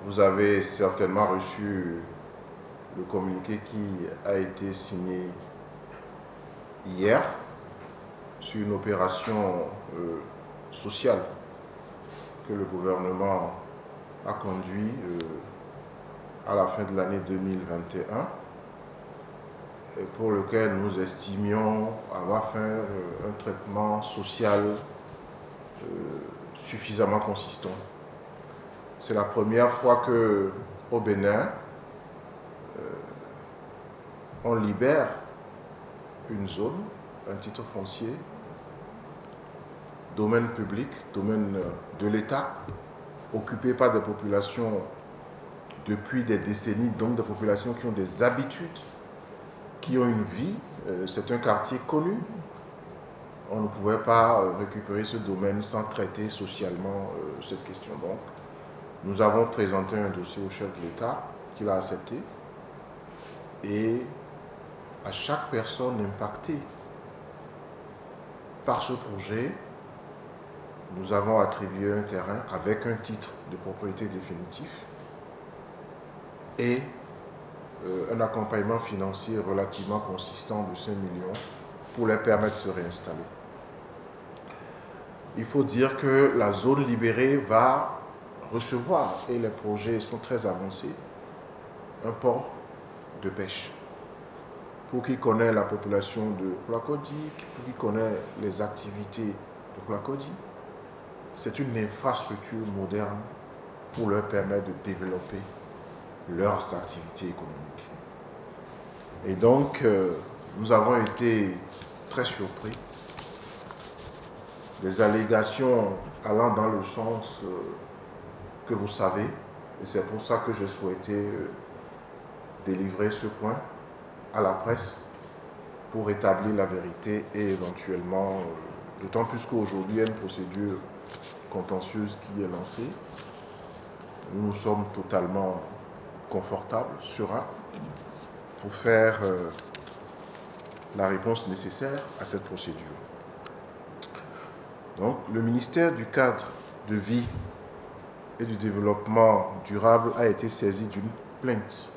Vous avez certainement reçu le communiqué qui a été signé hier sur une opération sociale que le gouvernement a conduit à la fin de l'année 2021 et pour lequel nous estimions avoir fait un traitement social suffisamment consistant. C'est la première fois qu'au Bénin, on libère une zone, un titre foncier, domaine public, domaine de l'État, occupé par des populations depuis des décennies, donc des populations qui ont des habitudes, qui ont une vie. C'est un quartier connu. On ne pouvait pas récupérer ce domaine sans traiter socialement cette question. Donc, nous avons présenté un dossier au chef de l'État qui l'a accepté. Et à chaque personne impactée par ce projet, nous avons attribué un terrain avec un titre de propriété définitif et un accompagnement financier relativement consistant de 5 millions pour les permettre de se réinstaller. Il faut dire que la zone libérée va recevoir, et les projets sont très avancés, un port de pêche. Pour qui connaît la population de Koulakodi, pour qui connaît les activités de Koulakodi, c'est une infrastructure moderne pour leur permettre de développer leurs activités économiques. Et donc, nous avons été très surpris des allégations allant dans le sens que vous savez, et c'est pour ça que j'ai souhaité délivrer ce point à la presse pour établir la vérité et éventuellement, d'autant plus qu'aujourd'hui il y a une procédure contentieuse qui est lancée. Nous sommes totalement confortables, sereins, pour faire la réponse nécessaire à cette procédure. Donc, le ministère du Cadre de vie et du Développement durable a été saisi d'une plainte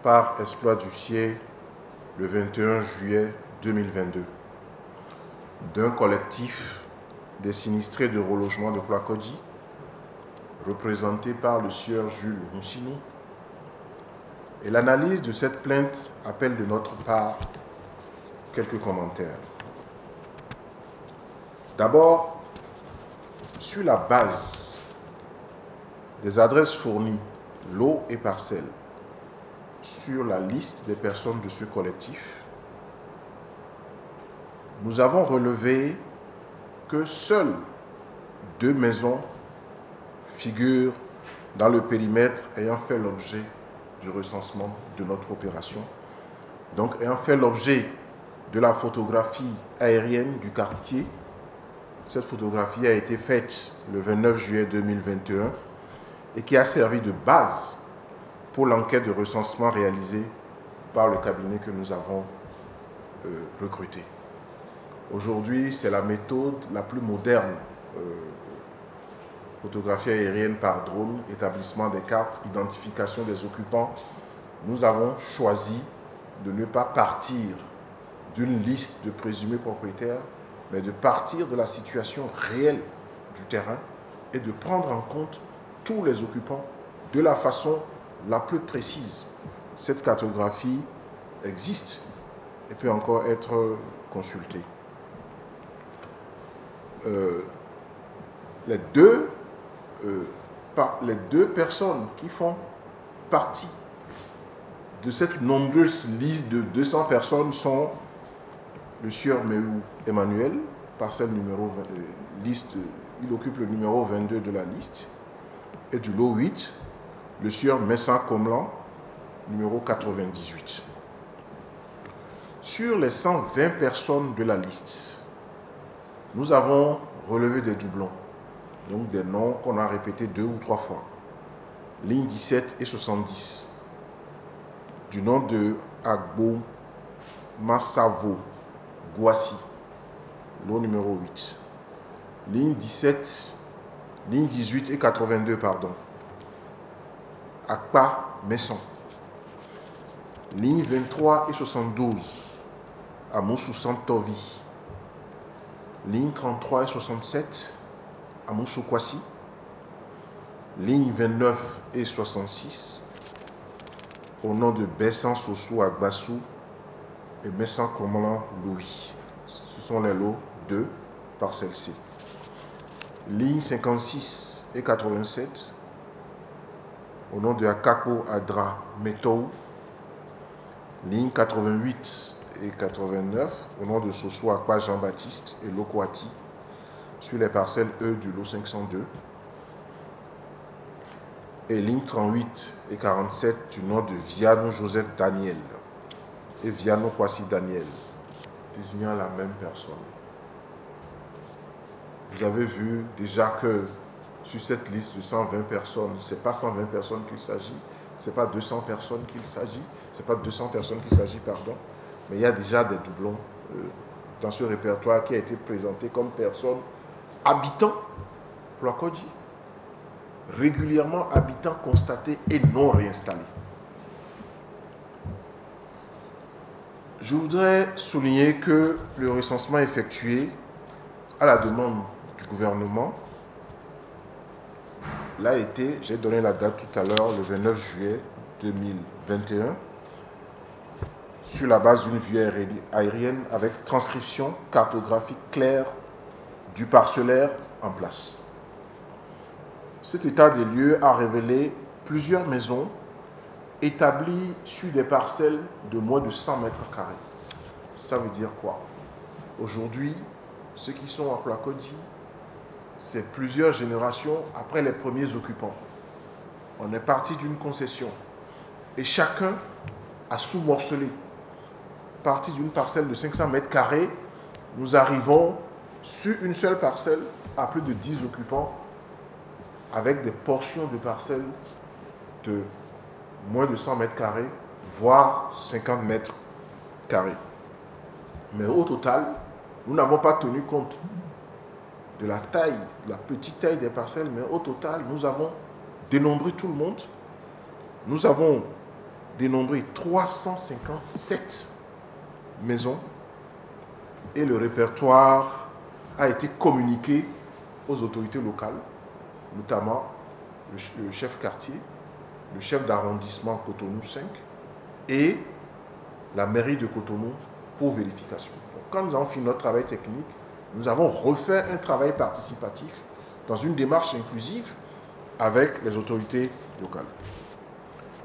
par Exploit d'Huissier le 21 juillet 2022 d'un collectif des sinistrés de relogement de Koulakodi, représenté par le sieur Jules Moussinou. Et l'analyse de cette plainte appelle de notre part quelques commentaires. D'abord, sur la base des adresses fournies, lots et parcelles, sur la liste des personnes de ce collectif, nous avons relevé que seules 2 maisons figurent dans le périmètre ayant fait l'objet du recensement de notre opération, donc ayant fait l'objet de la photographie aérienne du quartier. Cette photographie a été faite le 29 juillet 2021 et qui a servi de base pour l'enquête de recensement réalisée par le cabinet que nous avons recruté. Aujourd'hui, c'est la méthode la plus moderne, photographie aérienne par drone, établissement des cartes, identification des occupants. Nous avons choisi de ne pas partir d'une liste de présumés propriétaires, mais de partir de la situation réelle du terrain et de prendre en compte tous les occupants de la façon la plus précise. Cette cartographie existe et peut encore être consultée. Les deux personnes qui font partie de cette nombreuse liste de 200 personnes sont le sieur Méhou Emmanuel, parcelle numéro 20, liste, il occupe le numéro 22 de la liste, et du lot 8, le sieur Messan Komlan, numéro 98. Sur les 120 personnes de la liste, nous avons relevé des doublons, donc des noms qu'on a répétés 2 ou 3 fois. Lignes 17 et 70, du nom de Agbo Massavo Gouassi, lot numéro 8. Ligne 17, ligne 18 et 82, pardon. Akpa, Messon. Ligne 23 et 72 à Moussou-Santovi. Ligne 33 et 67 à Moussou-Kwasi. Ligne 29 et 66 au nom de Bessan Sossou Agbassou et Messan Komalan Louis. Ce sont les lots de parcelle C. Ligne 56 et 87 au nom de Akapo Adra Metou. Ligne 88 et 89 au nom de Sossou Akpa Jean-Baptiste et Lokwati sur les parcelles E du lot 502. Et ligne 38 et 47 du nom de Viano Joseph Daniel et Viano Kwasi Daniel, désignant la même personne. Vous avez vu déjà que sur cette liste de 120 personnes, ce n'est pas 120 personnes qu'il s'agit, ce n'est pas 200 personnes qu'il s'agit, c'est pas 200 personnes qu'il s'agit, pardon, mais il y a déjà des doublons dans ce répertoire qui a été présenté comme personnes habitant Ploakodi, régulièrement habitants constatés et non réinstallés. Je voudrais souligner que le recensement effectué à la demande du gouvernement l'a été, j'ai donné la date tout à l'heure, le 29 juillet 2021, sur la base d'une vue aérienne avec transcription cartographique claire du parcellaire en place. Cet état des lieux a révélé plusieurs maisons établies sur des parcelles de moins de 100 mètres carrés. Ça veut dire quoi? Aujourd'hui, ceux qui sont à Ploakodi, c'est plusieurs générations après les premiers occupants. On est parti d'une concession et chacun a sous-morcelé. Parti d'une parcelle de 500 mètres carrés, nous arrivons sur une seule parcelle à plus de 10 occupants avec des portions de parcelles de moins de 100 mètres carrés, voire 50 mètres carrés. Mais au total, nous n'avons pas tenu compte de la taille, de la petite taille des parcelles, mais au total, nous avons dénombré tout le monde. Nous avons dénombré 357 maisons et le répertoire a été communiqué aux autorités locales, notamment le chef quartier, le chef d'arrondissement Cotonou 5 et la mairie de Cotonou pour vérification. Donc, quand nous avons fini notre travail technique, nous avons refait un travail participatif dans une démarche inclusive avec les autorités locales.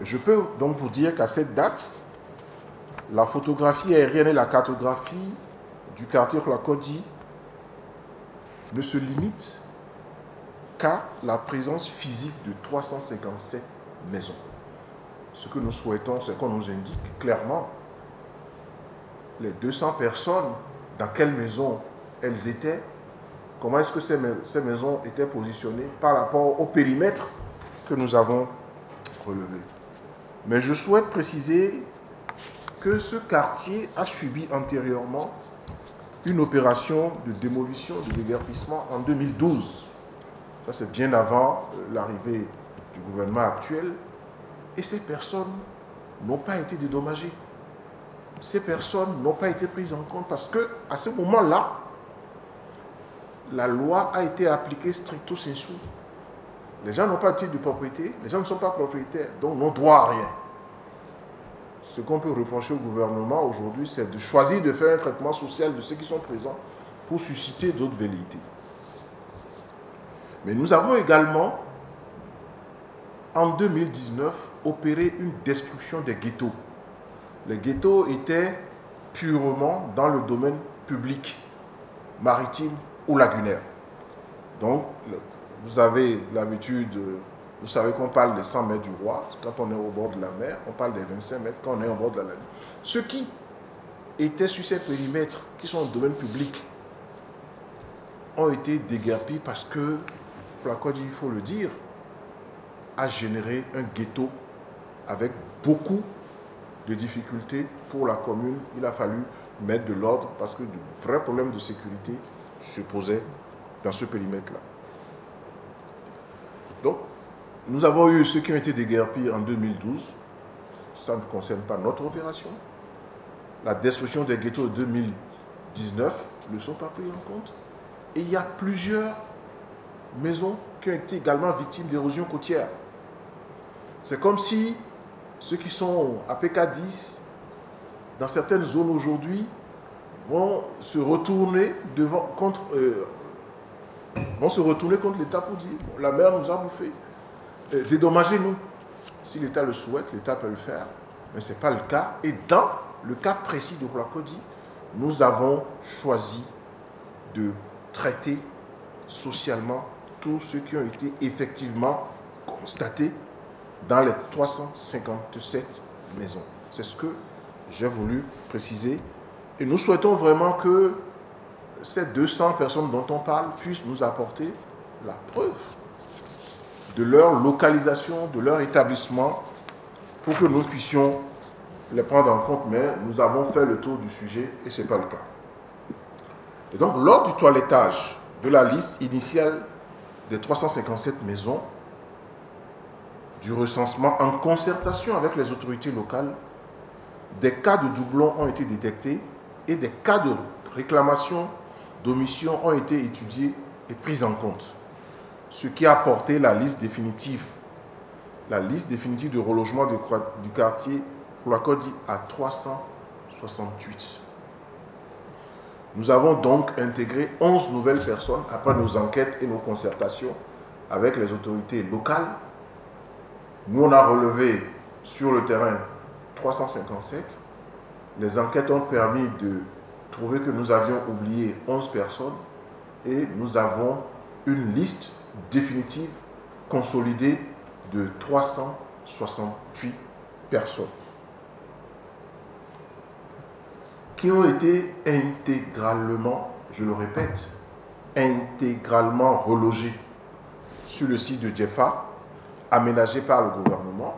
Je peux donc vous dire qu'à cette date, la photographie aérienne et la cartographie du quartier Ploakodi ne se limitent qu'à la présence physique de 357 maisons. Ce que nous souhaitons, c'est qu'on nous indique clairement les 200 personnes, dans quelle maison elles étaient, comment est-ce que ces maisons étaient positionnées par rapport au périmètre que nous avons relevé. Mais je souhaite préciser que ce quartier a subi antérieurement une opération de démolition, de déguerpissement en 2012. Ça, c'est bien avant l'arrivée du gouvernement actuel. Et ces personnes n'ont pas été dédommagées. Ces personnes n'ont pas été prises en compte parce qu'à ce moment-là, la loi a été appliquée stricto sensu. Les gens n'ont pas de titre de propriété, les gens ne sont pas propriétaires, donc n'ont droit à rien. Ce qu'on peut reprocher au gouvernement aujourd'hui, c'est de choisir de faire un traitement social de ceux qui sont présents pour susciter d'autres velléités. Mais nous avons également, en 2019, opéré une destruction des ghettos. Les ghettos étaient purement dans le domaine public, maritime ou lagunaire. Donc, vous avez l'habitude, vous savez qu'on parle des 100 mètres du roi, quand on est au bord de la mer, on parle des 25 mètres quand on est au bord de la mer. Ceux qui étaient sur ces périmètres, qui sont au domaine public, ont été déguerpis parce que Ploakodi, il faut le dire, a généré un ghetto avec beaucoup de difficultés pour la commune. Il a fallu mettre de l'ordre parce que de vrais problèmes de sécurité se posaient dans ce périmètre-là. Donc, Nous avons eu ceux qui ont été déguerpis en 2012. Ça ne concerne pas notre opération. La destruction des ghettos de 2019 ne sont pas pris en compte. Et il y a plusieurs maisons qui ont été également victimes d'érosion côtière. C'est comme si ceux qui sont à PK10, dans certaines zones aujourd'hui, vont se retourner contre l'État pour dire bon, la mer nous a bouffé, dédommagez-nous. Si l'État le souhaite, l'État peut le faire, mais ce n'est pas le cas. Et dans le cas précis de Roulakodi, nous avons choisi de traiter socialement tous ceux qui ont été effectivement constatés dans les 357 maisons. C'est ce que j'ai voulu préciser. Et nous souhaitons vraiment que ces 200 personnes dont on parle puissent nous apporter la preuve de leur localisation, de leur établissement, pour que nous puissions les prendre en compte. Mais nous avons fait le tour du sujet et ce n'est pas le cas. Et donc, lors du toilettage de la liste initiale des 357 maisons, du recensement en concertation avec les autorités locales, des cas de doublons ont été détectés et des cas de réclamation d'omission ont été étudiés et pris en compte. Ce qui a porté la liste définitive de relogement du quartier Roulakodi à 368. Nous avons donc intégré 11 nouvelles personnes après nos enquêtes et nos concertations avec les autorités locales. Nous, on a relevé sur le terrain 357. Les enquêtes ont permis de trouver que nous avions oublié 11 personnes et nous avons une liste définitive consolidée de 368 personnes qui ont été intégralement, je le répète, intégralement relogées sur le site de Djefa, aménagé par le gouvernement.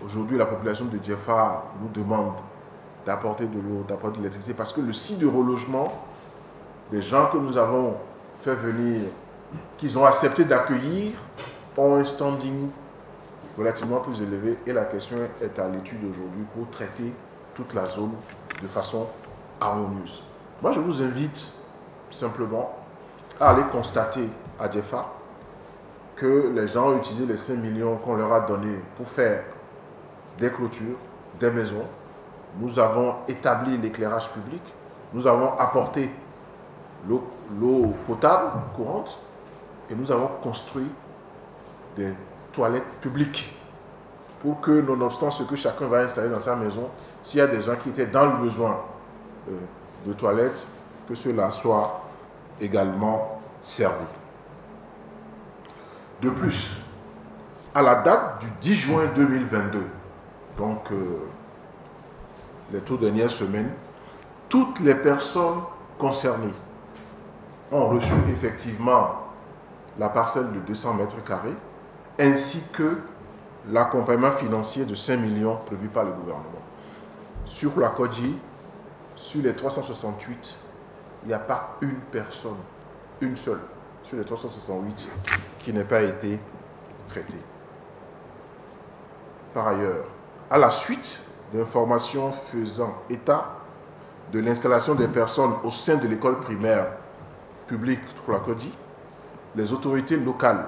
Aujourd'hui, la population de Djefa nous demande d'apporter de l'eau, d'apporter de l'électricité, parce que le site de relogement, des gens que nous avons fait venir, qu'ils ont accepté d'accueillir, ont un standing relativement plus élevé et la question est à l'étude aujourd'hui pour traiter toute la zone de façon harmonieuse. Moi, je vous invite simplement à aller constater à Djefa que les gens ont utilisé les 5 millions qu'on leur a donnés pour faire des clôtures, des maisons. Nous avons établi l'éclairage public, nous avons apporté l'eau potable courante et nous avons construit des toilettes publiques pour que, nonobstant ce que chacun va installer dans sa maison, s'il y a des gens qui étaient dans le besoin de toilettes, que cela soit également servi. De plus, à la date du 10 juin 2022, donc les toutes dernières semaines, toutes les personnes concernées ont reçu effectivement la parcelle de 200 mètres carrés ainsi que l'accompagnement financier de 5 millions prévu par le gouvernement. Sur la Kodji, sur les 368, il n'y a pas une personne, une seule, sur les 368, qui n'ait pas été traitée. Par ailleurs, à la suite d'informations faisant état de l'installation des personnes au sein de l'école primaire publique Roulakodi, les autorités locales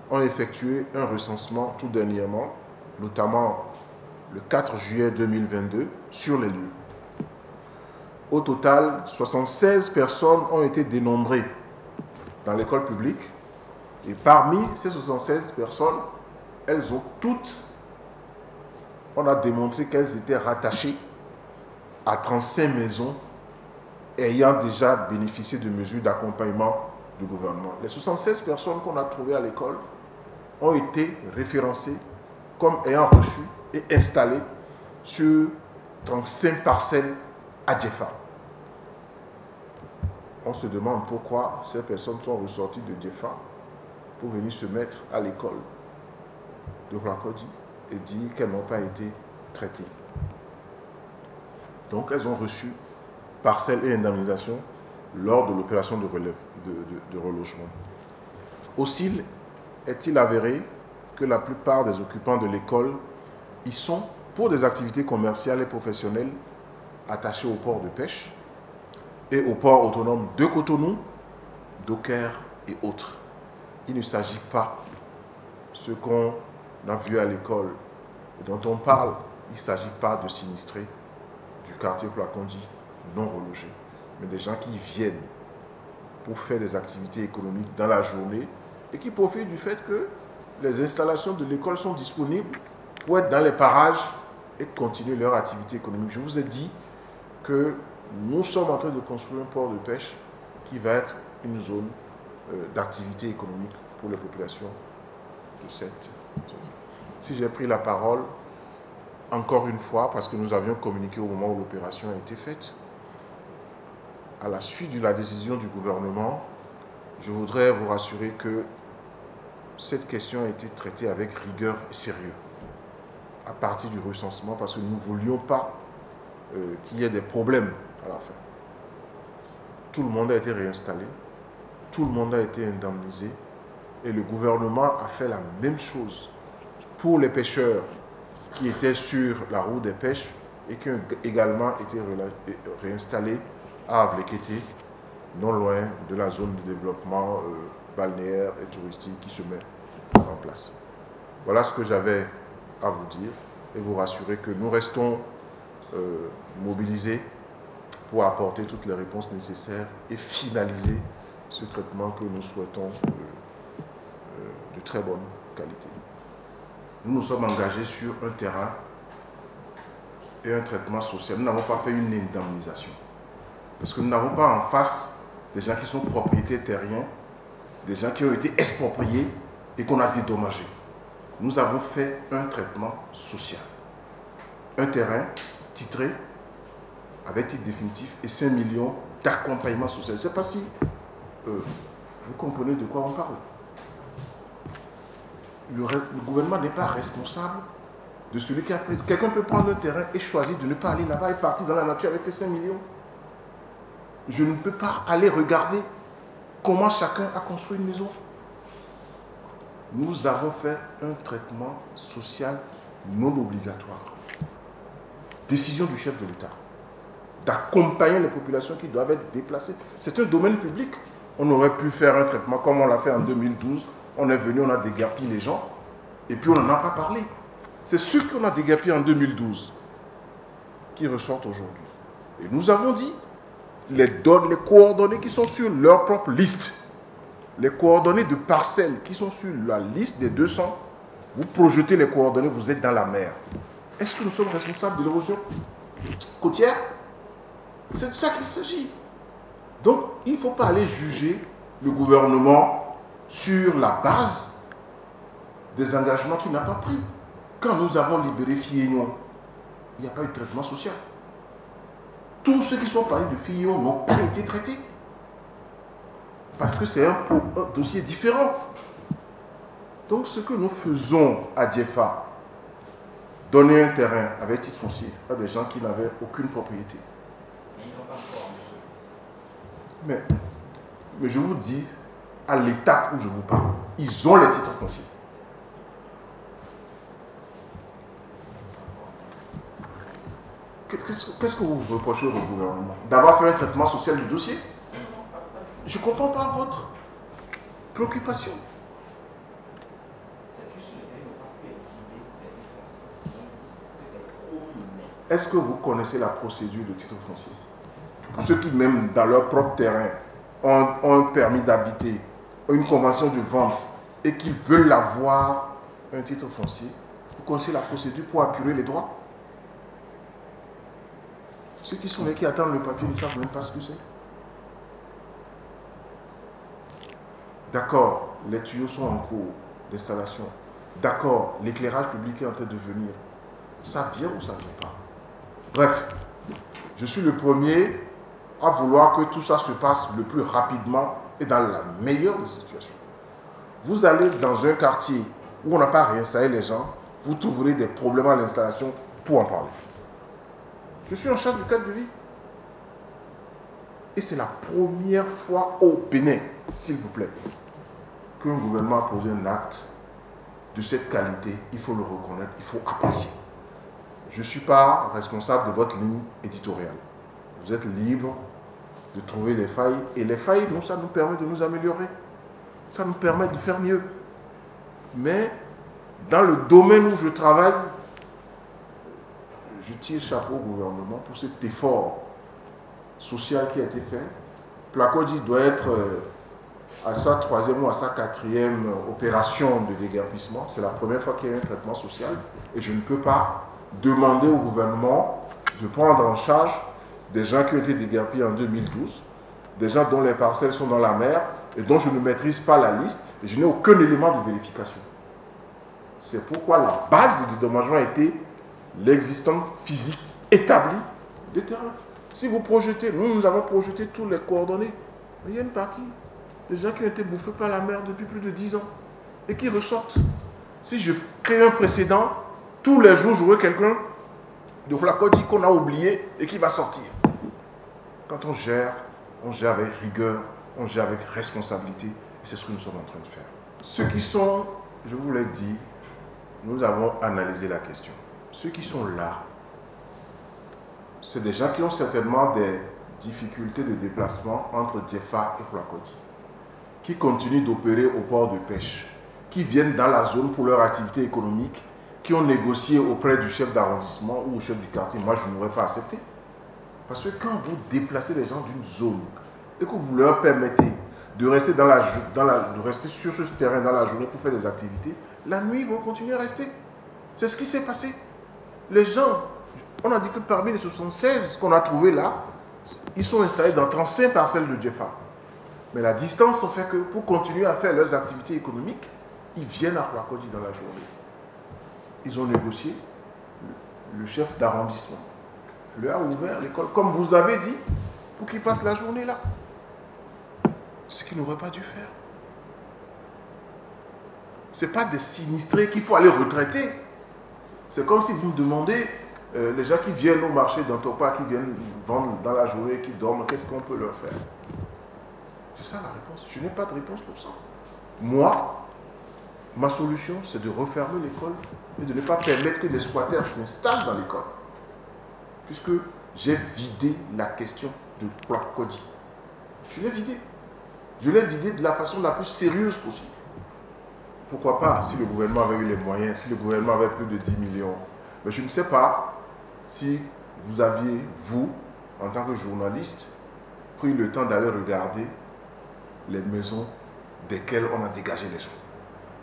ont effectué un recensement tout dernièrement, notamment le 4 juillet 2022, sur les lieux. Au total, 76 personnes ont été dénombrées dans l'école publique et parmi ces 76 personnes, elles ont toutes, on a démontré qu'elles étaient rattachées à 35 maisons ayant déjà bénéficié de mesures d'accompagnement du gouvernement. Les 76 personnes qu'on a trouvées à l'école ont été référencées comme ayant reçu et installées sur 35 parcelles à Djefa. On se demande pourquoi ces personnes sont ressorties de Djefa pour venir se mettre à l'école de Roulakodi et dire qu'elles n'ont pas été traitées. Donc elles ont reçu parcelles et indemnisation lors de l'opération de relogement. Aussi est-il avéré que la plupart des occupants de l'école, ils sont, pour des activités commerciales et professionnelles, attachés au port de pêche et au port autonome de Cotonou, Docker et autres. Il ne s'agit pas, ce qu'on a vu à l'école, dont on parle, il ne s'agit pas de sinistrés du quartier Placondi non relogés, mais des gens qui viennent pour faire des activités économiques dans la journée et qui profitent du fait que les installations de l'école sont disponibles pour être dans les parages et continuer leur activité économique. Je vous ai dit que nous sommes en train de construire un port de pêche qui va être une zone d'activité économique pour les populations de cette zone. Si j'ai pris la parole, encore une fois, parce que nous avions communiqué au moment où l'opération a été faite, à la suite de la décision du gouvernement, je voudrais vous rassurer que cette question a été traitée avec rigueur et sérieux à partir du recensement, parce que nous ne voulions pas qu'il y ait des problèmes à la fin. Tout le monde a été réinstallé, tout le monde a été indemnisé, et le gouvernement a fait la même chose pour les pêcheurs qui étaient sur la route des pêches et qui ont également été réinstallés à Avlekete, non loin de la zone de développement balnéaire et touristique qui se met en place. Voilà ce que j'avais à vous dire et vous rassurer que nous restons mobilisés pour apporter toutes les réponses nécessaires et finaliser ce traitement que nous souhaitons de très bonne qualité. Nous nous sommes engagés sur un terrain et un traitement social. Nous n'avons pas fait une indemnisation. Parce que nous n'avons pas en face des gens qui sont propriétaires terriens, des gens qui ont été expropriés et qu'on a dédommagés. Nous avons fait un traitement social. Un terrain titré avec titre définitif et 5 millions d'accompagnement social. Je ne sais pas si vous comprenez de quoi on parle. Le gouvernement n'est pas responsable de celui qui a pris. Quelqu'un peut prendre un terrain et choisir de ne pas aller là-bas et partir dans la nature avec ses 5 millions. Je ne peux pas aller regarder comment chacun a construit une maison. Nous avons fait un traitement social non obligatoire. Décision du chef de l'État d'accompagner les populations qui doivent être déplacées. C'est un domaine public. On aurait pu faire un traitement comme on l'a fait en 2012. On est venu, on a déguerpi les gens et puis on n'en a pas parlé. C'est ceux qu'on a déguerpi en 2012 qui ressortent aujourd'hui. Et nous avons dit les coordonnées qui sont sur leur propre liste, les coordonnées de parcelles qui sont sur la liste des 200, vous projetez les coordonnées, vous êtes dans la mer. Est-ce que nous sommes responsables de l'érosion côtière? C'est de ça qu'il s'agit. Donc, il ne faut pas aller juger le gouvernement sur la base des engagements qu'il n'a pas pris. Quand nous avons libéré Fillon, il n'y a pas eu de traitement social. Tous ceux qui sont partis de Fillon n'ont pas été traités. Parce que c'est un dossier différent. Donc, ce que nous faisons à Diefa, donner un terrain avec titre foncier à des gens qui n'avaient aucune propriété. Mais je vous dis, à l'étape où je vous parle, ils ont les titres fonciers. Qu'est-ce que vous reprochez au gouvernement? D'avoir fait un traitement social du dossier? Je ne comprends pas votre préoccupation. Est-ce que vous connaissez la procédure de titre foncier? Pour ceux qui, même dans leur propre terrain, ont un permis d'habiter, une convention de vente et qui veulent avoir un titre foncier, vous connaissez la procédure pour apurer les droits? Ceux qui sont là, qui attendent le papier, ne savent même pas ce que c'est. D'accord, les tuyaux sont en cours d'installation. D'accord, l'éclairage public est en train de venir. Ça vient ou ça ne vient pas? Bref, je suis le premier à vouloir que tout ça se passe le plus rapidement et dans la meilleure des situations. Vous allez dans un quartier où on n'a pas réinstallé les gens, vous trouverez des problèmes à l'installation pour en parler. Je suis en charge du cadre de vie. Et c'est la première fois au Bénin, s'il vous plaît, qu'un gouvernement a posé un acte de cette qualité, il faut le reconnaître, il faut apprécier. Je ne suis pas responsable de votre ligne éditoriale. Vous êtes libre de trouver des failles. Et les failles, ça nous permet de nous améliorer. Ça nous permet de faire mieux. Mais dans le domaine où je travaille, je tire chapeau au gouvernement pour cet effort social qui a été fait. Placody doit être à sa 3e ou à sa 4e opération de déguerpissement. C'est la première fois qu'il y a un traitement social. Et je ne peux pas demander au gouvernement de prendre en charge des gens qui ont été déguerpis en 2012, des gens dont les parcelles sont dans la mer et dont je ne maîtrise pas la liste et je n'ai aucun élément de vérification. C'est pourquoi la base du dédommagement a été l'existence physique établie des terrains. Si vous projetez, nous avons projeté tous les coordonnées, il y a une partie des gens qui ont été bouffés par la mer depuis plus de 10 ans et qui ressortent. Si je crée un précédent, tous les jours, j'aurai quelqu'un de Placody qu'on a oublié et qui va sortir. Quand on gère avec rigueur, on gère avec responsabilité. Et c'est ce que nous sommes en train de faire. Ceux qui sont, je vous l'ai dit, nous avons analysé la question. Ceux qui sont là, c'est des gens qui ont certainement des difficultés de déplacement entre Diefa et Placody, qui continuent d'opérer au port de pêche, qui viennent dans la zone pour leur activité économique, qui ont négocié auprès du chef d'arrondissement ou au chef du quartier. Moi, je n'aurais pas accepté. Parce que quand vous déplacez les gens d'une zone et que vous leur permettez de rester, de rester sur ce terrain dans la journée pour faire des activités, la nuit, ils vont continuer à rester. C'est ce qui s'est passé. Les gens, on a dit que parmi les 76 qu'on a trouvés là, ils sont installés dans 35 parcelles de Diefa. Mais la distance fait que pour continuer à faire leurs activités économiques, ils viennent à Placody dans la journée. Ils ont négocié, le chef d'arrondissement lui a ouvert l'école, comme vous avez dit, pour qu'il passe la journée là. Ce qu'il n'aurait pas dû faire. Ce n'est pas des sinistrés qu'il faut aller retraiter. C'est comme si vous me demandez, les gens qui viennent au marché d'Antopa, qui viennent vendre dans la journée, qui dorment, qu'est-ce qu'on peut leur faire? C'est ça la réponse. Je n'ai pas de réponse pour ça. Moi, ma solution, c'est de refermer l'école et de ne pas permettre que des squatters s'installent dans l'école. Puisque j'ai vidé la question de Placody. Je l'ai vidé. Je l'ai vidé de la façon la plus sérieuse possible. Pourquoi pas, si le gouvernement avait eu les moyens, si le gouvernement avait plus de 10 millions. Mais je ne sais pas si vous aviez, vous, en tant que journaliste, pris le temps d'aller regarder les maisons desquelles on a dégagé les gens.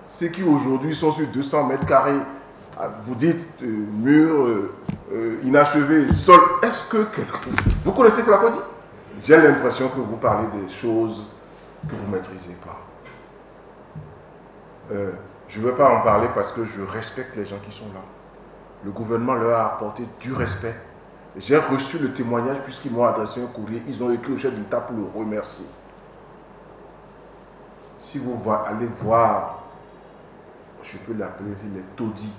Ceux qui aujourd'hui sont sur 200 mètres carrés, vous dites mur inachevé, sol. Est-ce que quelqu'un... Vous connaissez Placody? J'ai l'impression que vous parlez des choses que vous ne maîtrisez pas. Je ne veux pas en parler parce que je respecte les gens qui sont là. Le gouvernement leur a apporté du respect. J'ai reçu le témoignage puisqu'ils m'ont adressé un courrier. Ils ont écrit au chef de l'État pour le remercier. Si vous allez voir, je peux l'appeler les taudis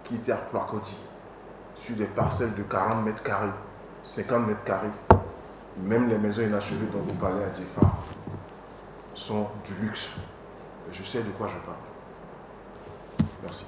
qui étaient à Placody, sur des parcelles de 40 mètres carrés, 50 mètres carrés, même les maisons inachevées dont vous parlez à Diefa sont du luxe. Je sais de quoi je parle. Merci.